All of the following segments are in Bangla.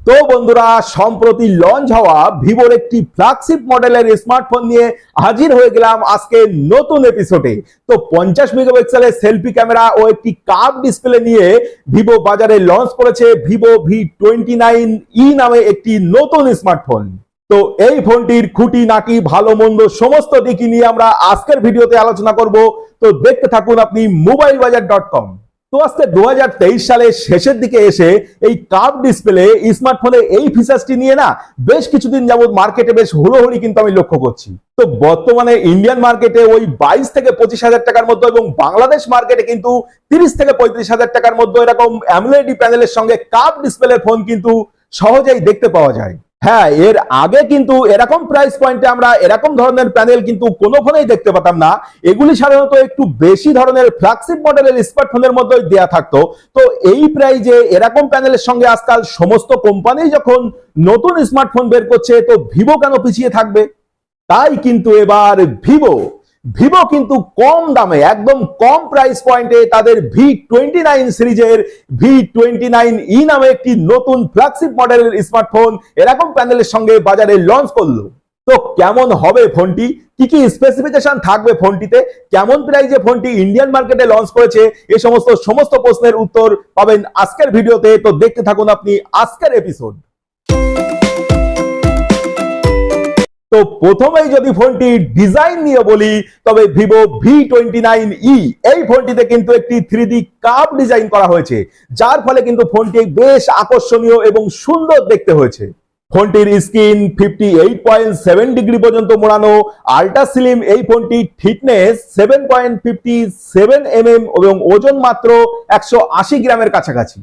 তো বন্ধুরা, সম্প্রতি লঞ্চ হওয়া ভিভোর একটি ফ্ল্যাগশিপ মডেলের স্মার্টফোন নিয়ে হাজির হয়ে গেলাম আজকে নতুন এপিসোডে। তো 50 মেগাপিক্সেলের সেলফি ক্যামেরা ও একটি কার্ভ ডিসপ্লে নিয়ে ভিভো বাজারে লঞ্চ করেছে ভিভো V29e নামে একটি নতুন স্মার্টফোন। তো এই ফোনটির খুঁটি নাটি ভালো মন্দ সমস্ত দিকই নিয়ে আমরা আজকের ভিডিওতে আলোচনা করব। তো দেখতে থাকুন আপনি mobilebazaar.com। তো আজকে 2023 সালের শেষের দিকে এসে এই কার্ভ ডিসপ্লে স্মার্টফোনে এই ফিচারটি নিয়ে না বেশ কিছুদিন যাবত মার্কেটে বেশ হুড়োহুড়ি কিন্তু আমি লক্ষ্য করছি। তো বর্তমানে ইন্ডিয়ান মার্কেটে ওই 22 থেকে 25 হাজার টাকার মধ্যে এবং বাংলাদেশ মার্কেটে কিন্তু 30 থেকে 35 হাজার টাকার মধ্যে এরকম অ্যামোলেড প্যানেলের সঙ্গে কার্ভ ডিসপ্লের ফোন কিন্তু সহজেই দেখতে পাওয়া যায়। হ্যাঁ, এর আগে কিন্তু এরকম প্রাইস পয়েন্টে আমরা এরকম ধরনের প্যানেল কিন্তু কোনো ফোনেই দেখতে পেতাম না। এগুলি সাধারণত একটু বেশি ধরনের ফ্ল্যাগশিপ মডেলের স্মার্টফোনের মধ্যেই দেয়া থাকতো। তো এই প্রাইজে এরকম প্যানেলের সঙ্গে আজকাল সমস্ত কোম্পানি যখন নতুন স্মার্টফোন বের করছে, তো ভিভো কেন পিছিয়ে থাকবে? তাই কিন্তু এবার ভিভো কিন্তু কম দামে একদম কম প্রাইস পয়েন্টে তাদের V29 সিরিজের V29e নামে একটি নতুন ফ্ল্যাগশিপ মডেলের স্মার্টফোন এরকম প্যানেলের সঙ্গে বাজারে লঞ্চ করলো। তো কেমন হবে ফোনটি, কি কি স্পেসিফিকেশন থাকবে ফোনটিতে, কেমন প্রাইসে ফোনটি ইন্ডিয়ান মার্কেটে লঞ্চ করেছে, এই সমস্ত প্রশ্নের উত্তর পাবেন আজকের ভিডিওতে। তো দেখতে থাকুন আপনি আজকের এপিসোড। তো প্রথমেই যদি ফোনটির ডিজাইন নিয়ে বলি, তবে ভিভো V29e এই ফোনটিতে কিন্তু একটি 3D কার্ভ ডিজাইন করা হয়েছে, যার ফলে কিন্তু ফোনটি বেশ আকর্ষণীয় এবং সুন্দর দেখতে হয়েছে। ফোনটির স্ক্রিন 58.7 ডিগ্রি পর্যন্ত মোড়ানো, আল্ট্রা স্লিম এই ফোনটির থিকনেস 7.57 mm এবং ওজন মাত্র 180 গ্রামের কাছাকাছি।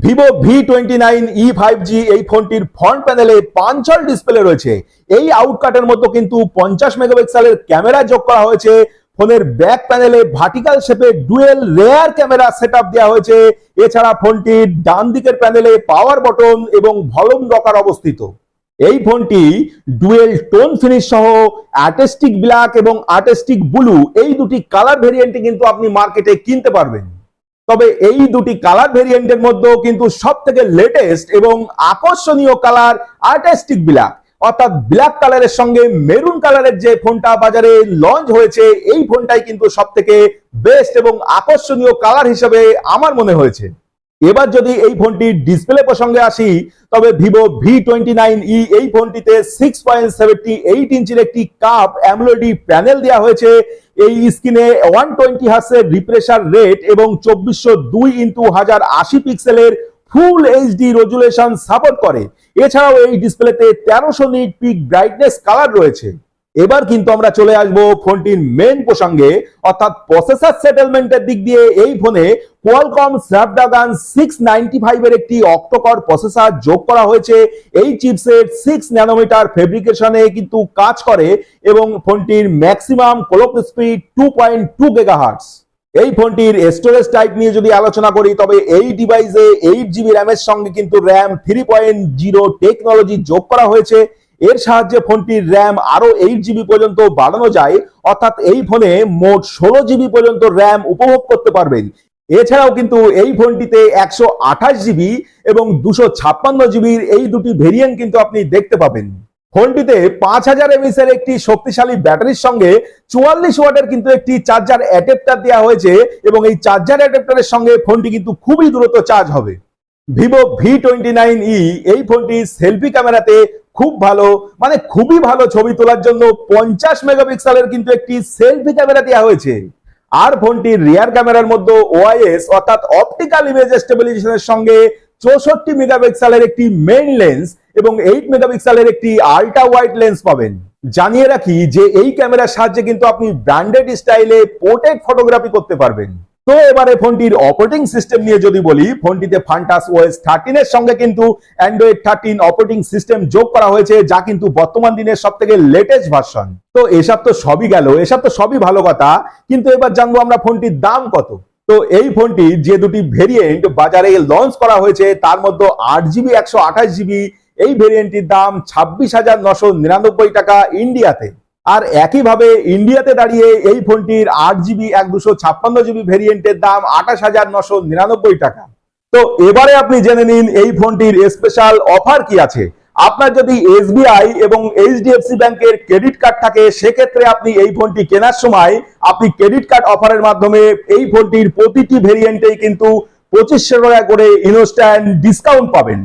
ভিভো V29e 5G এই ফোনটির ফ্রন্ট প্যানেলে পাঞ্চল ডিসপ্লে রয়েছে। এই আউটকাটের মধ্যে কিন্তু 50 মেগাপিক্সেলের ক্যামেরা যোগ করা হয়েছে। ফোনের ব্যাক প্যানেলে ভার্টিক্যাল শেপে ডুয়েল রেয়ার ক্যামেরা সেটআপ দেওয়া হয়েছে। এছাড়া ফোনটির ডান দিকের প্যানেলে পাওয়ার বাটন এবং ভলিউম রকার অবস্থিত। এই ফোনটি ডুয়েল টোন ফিনিশ সহ আর্টিস্টিক ব্ল্যাক এবং আর্টিস্টিক ব্লু এই দুটি কালার ভেরিয়েন্টে কিন্তু আপনি মার্কেটে কিনতে পারবেন। তবে এই দুটি কালার ভেরিয়েন্টের মধ্যেও কিন্তু সব থেকে লেটেস্ট এবং আকর্ষণীয় কালার আর্টিস্টিক ব্ল্যাক, অর্থাৎ ব্ল্যাক কালারের সঙ্গে মেরুন কালারের যে ফোনটা বাজারে লঞ্চ হয়েছে, এই ফোনটাই কিন্তু সব থেকে বেস্ট এবং আকর্ষণীয় কালার হিসেবে আমার মনে হয়েছে। এবার যদি এই ফোনটির ডিসপ্লে প্রসঙ্গে আসি, তবে ভিভো V29e এই ফোনটিতে 6.78 ইঞ্চির একটি কার্ভ অ্যামোলেড প্যানেল দেওয়া হয়েছে। এই স্ক্রিনে 120 হার্টজের রিফ্রেশার রেট এবং 2402x1080 পিক্সেলের ফুল এইচডি রেজুলেশন সাপোর্ট করে। এছাড়াও এই ডিসপ্লেতে 1300 নিট পিক ব্রাইটনেস কালার রয়েছে। এবার কিন্তু আমরা চলে আসব ফোনটির মেইন প্রসঙ্গে, অর্থাৎ প্রসেসর সেটেলমেন্টের দিক দিয়ে এই ফোনে কোয়ালকম স্ন্যাপড্রাগন 695 এর একটি অক্টোকর প্রসেসর যোগ করা হয়েছে। এই চিপসেট 6 ন্যানোমিটার ফেব্রিকেশনে কিন্তু কাজ করে এবং ফোনটির ম্যাক্সিমাম ক্লক স্পিড 2.2 গিগাহার্টজ। এই ফোনটির স্টোরেজ টাইপ নিয়ে যদি আলোচনা করি, তবে এই ডিভাইসে 8GB র্যামের সঙ্গে কিন্তু RAM 3.0 টেকনোলজি যোগ করা হয়েছে। এর সাহায্যে ফোনটির র্যাম আরো 8GB পর্যন্ত বাড়ানো যায়, অর্থাৎ এই ফোনে মোট 16GB পর্যন্ত র্যাম উপভোগ করতে পারবেন। এছাড়াও কিন্তু এই ফোনটিতে 128GB এবং 256GB এই দুটি ভেরিয়েন্ট কিন্তু আপনি দেখতে পাবেন। ফোনটিতে 5000 mAh এর একটি শক্তিশালী ব্যাটারির সঙ্গে 44 ওয়াটের কিন্তু একটি চার্জার অ্যাডাপ্টার দেওয়া হয়েছে এবং এই চার্জার অ্যাডাপ্টারের সঙ্গে ফোনটি কিন্তু খুবই দ্রুত চার্জ হবে। ভিভো V29e এই ফোনটি সেলফি ক্যামেরাতে খুব ভালো, মানে খুবই ভালো ছবি তোলার জন্য 50 মেগাপিক্সেলের কিন্তু একটি সেলফি ক্যামেরা দেওয়া হয়েছে। আর ফোনটির রিয়ার ক্যামেরার মধ্যে OIS অর্থাৎ অপটিক্যাল ইমেজ স্টেবিলাইজেশনের সঙ্গে 64 মেগাপিক্সেলের একটি মেইন লেন্স এবং 8 মেগাপিক্সেলের একটি আল্ট্রা ওয়াইড লেন্স পাবেন। জানিয়ে রাখি যে এই ক্যামেরার সাহায্যে কিন্তু আপনি ব্র্যান্ডেড স্টাইলে পোর্ট্রেট ফটোগ্রাফি করতে পারবেন। তো এবারে ফোনটির অপারেটিং সিস্টেম নিয়ে যদি বলি, ফোনটিতে ফান্টাস OS 13 এর সঙ্গে কিন্তু অ্যান্ড্রয়েড 13 অপারেটিং সিস্টেম যোগ করা হয়েছে, যা কিন্তু বর্তমান দিনের সবথেকে লেটেস্ট ভার্সন। তো এসব তো সবই গেল, এসব তো সবই ভালো কথা, কিন্তু এবার জানবো আমরা ফোনটির দাম কত। তো এই ফোনটির যে দুটি ভেরিয়েন্ট বাজারে লঞ্চ করা হয়েছে, তার মধ্যে 8GB 128GB এই ভেরিয়েন্টটির দাম 26,999 টাকা ইন্ডিয়াতে। আর একইভাবে ইন্ডিয়াতে দাঁড়িয়ে এই ফোনটির 8GB 1256GB ভেরিয়েন্টের দাম 28,999 টাকা। তো এবারে আপনি জেনে নিন এই ফোনটির স্পেশাল অফার কি আছে। আপনার যদি এসবিআই এবং এইচডিএফসি ব্যাংকের ক্রেডিট কার্ড থাকে সেক্ষেত্রে আপনি এই ফোনটি কেনার সময় আপনি ক্রেডিট কার্ড অফারের মাধ্যমে এই ফোনটির প্রতিটি ভেরিয়েন্টেই কিন্তু 2500 টাকা করে ইনস্ট্যান্ট ডিসকাউন্ট পাবেন।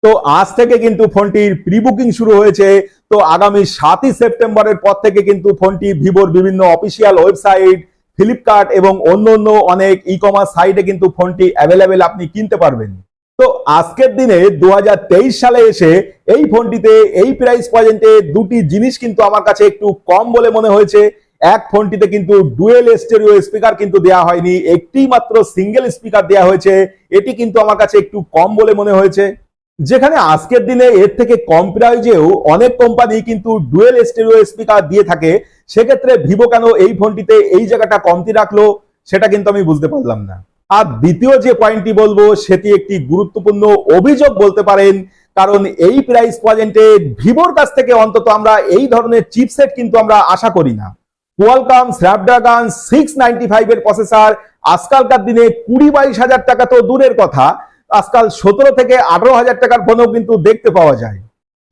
তো আজ থেকে কিন্তু ফোনটির প্রি বুকিং শুরু হয়েছে। তো আগামী 7ই সেপ্টেম্বরের পর থেকে কিন্তু ফোনটি ভিভোর বিভিন্ন অফিসিয়াল ওয়েবসাইট, ফ্লিপকার্ট এবং অন্য অনেক ই কমার্স সাইটে কিন্তু ফোনটি অ্যাভেলেবেল আপনি কিনতে পারবেন। তো আজকের দিনে 2023 সালে এসে এই ফোনটিতে এই প্রাইস পয়েন্টে দুটি জিনিস কিন্তু আমার কাছে একটু কম বলে মনে হয়েছে। এক, ফোনটিতে কিন্তু ডুয়েল স্টেরিও স্পিকার কিন্তু দেওয়া হয়নি, একটি মাত্র সিঙ্গেল স্পিকার দেওয়া হয়েছে। এটি কিন্তু আমার কাছে একটু কম বলে মনে হয়েছে। যেখানে আজকের দিনে এর থেকে কম প্রাইজেও অনেক কোম্পানি কিন্তু ডুয়েল স্টেরিও স্পিকার দিয়ে থাকে, সেক্ষেত্রে ভিভো কেন এই ফোনটিতে এই জায়গাটা কমতি রাখলো সেটা কিন্তু আমি বুঝতে পারলাম না। আর দ্বিতীয় যে পয়েন্টটি বলবো সেটি একটি গুরুত্বপূর্ণ অভিযোগ বলতে পারেন, কারণ এই প্রাইস পয়েন্টে ভিভোর কাছ থেকে অন্তত আমরা এই ধরনের চিপসেট কিন্তু আমরা আশা করি না। কোয়ালকম স্ন্যাপড্রাগন 695 এর প্রসেসর আজকালকার দিনে 20-22 হাজার টাকা তো দূরের কথা, আজকাল 17 থেকে 18 হাজার টাকার ফোনও কিন্তু দেখতে পাওয়া যায়।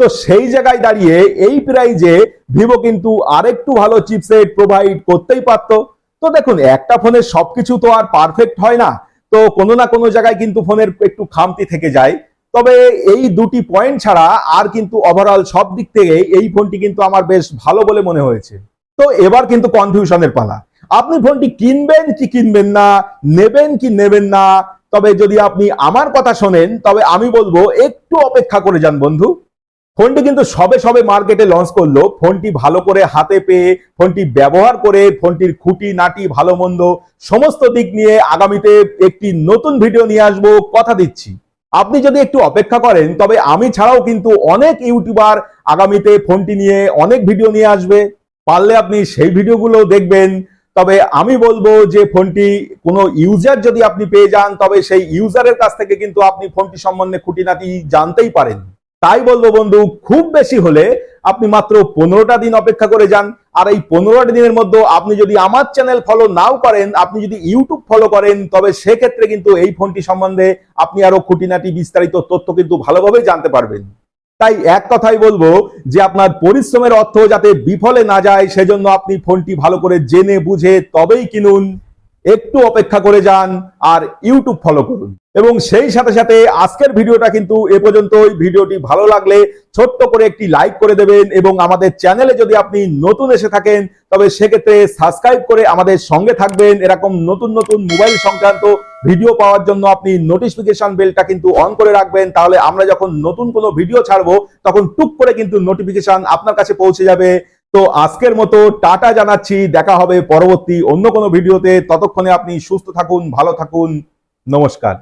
তো সেই জায়গায় দাঁড়িয়ে এই প্রাইজে ভিভো কিন্তু আরেকটু ভালো চিপসেট প্রোভাইড করতেই পারতো। তো দেখুন, একটা ফোনের সবকিছু তো আর পারফেক্ট হয় না, তো কোনো না কোনো জায়গায় কিন্তু ফোনের একটু খামতি থেকে যায়। তবে এই দুটি পয়েন্ট ছাড়া আর কিন্তু ওভারঅল সব দিক থেকে এই ফোনটি কিন্তু আমার বেশ ভালো বলে মনে হয়েছে। তো এবার কিন্তু কনফিউশনের পালা, আপনি ফোনটি কিনবেন কি কিনবেন না, নেবেন কি নেবেন না। তবে যদি আপনি আমার কথা শোনেন তবে আমি বলবো একটু অপেক্ষা করে যান বন্ধু। ফোনটি কিন্তু সবে সবে মার্কেটে লঞ্চ করলো, ফোনটি ভালো করে হাতে পেয়ে ফোনটি ব্যবহার করে ফোনটির খুঁটি নাটি ভালো মন্দ সমস্ত দিক নিয়ে আগামীতে একটি নতুন ভিডিও নিয়ে আসবো, কথা দিচ্ছি। আপনি যদি একটু অপেক্ষা করেন তবে আমি ছাড়াও কিন্তু অনেক ইউটিউবার আগামীতে ফোনটি নিয়ে অনেক ভিডিও নিয়ে আসবে, পারলে আপনি সেই ভিডিওগুলো দেখবেন। তবে আমি বলবো যে ফোনটি কোনো ইউজার যদি আপনি পেয়ে যান তবে সেই ইউজারের কাছ থেকে কিন্তু আপনি ফোনটি সম্বন্ধে খুঁটিনাটি জানতেই পারেন। তাই বলবো বন্ধু, খুব বেশি হলে আপনি মাত্র 15টা দিন অপেক্ষা করে যান। আর এই 15টা দিনের মধ্যে আপনি যদি আমার চ্যানেল ফলো নাও করেন, আপনি যদি ইউটিউব ফলো করেন, তবে সেক্ষেত্রে কিন্তু এই ফোনটি সম্বন্ধে আপনি আরো খুঁটিনাটি বিস্তারিত তথ্য কিন্তু ভালোভাবে জানতে পারবেন। তাই এক কথাই বলবো যে আপনার পরিশ্রমের অর্থ যাতে বিফলে না যায় সেজন্য আপনি ফোনটি ভালো করে জেনে বুঝে তবেই কিনুন। একটু অপেক্ষা করে যান আর ইউটিউব ফলো করুন। এবং সেই সাথে সাথে আজকের ভিডিওটা কিন্তু এ পর্যন্তই। ভিডিওটি ভালো লাগলে ছোট্ট করে একটি লাইক করে দেবেন এবং আমাদের চ্যানেলে যদি আপনি নতুন এসে থাকেন তবে সেক্ষেত্রে সাবস্ক্রাইব করে আমাদের সঙ্গে থাকবেন। এরকম নতুন নতুন মোবাইল সংক্রান্ত ভিডিও পাওয়ার জন্য আপনি নোটিফিকেশন বেলটা কিন্তু অন করে রাখবেন, তাহলে আমরা যখন নতুন কোনো ভিডিও ছাড়বো তখন টুক করে কিন্তু নোটিফিকেশন আপনার কাছে পৌঁছে যাবে। তো আজকের মতো টাটা জানাচ্ছি, দেখা হবে পরবর্তী অন্য কোনো ভিডিওতে। ততক্ষণে আপনি সুস্থ থাকুন, ভালো থাকুন, নমস্কার।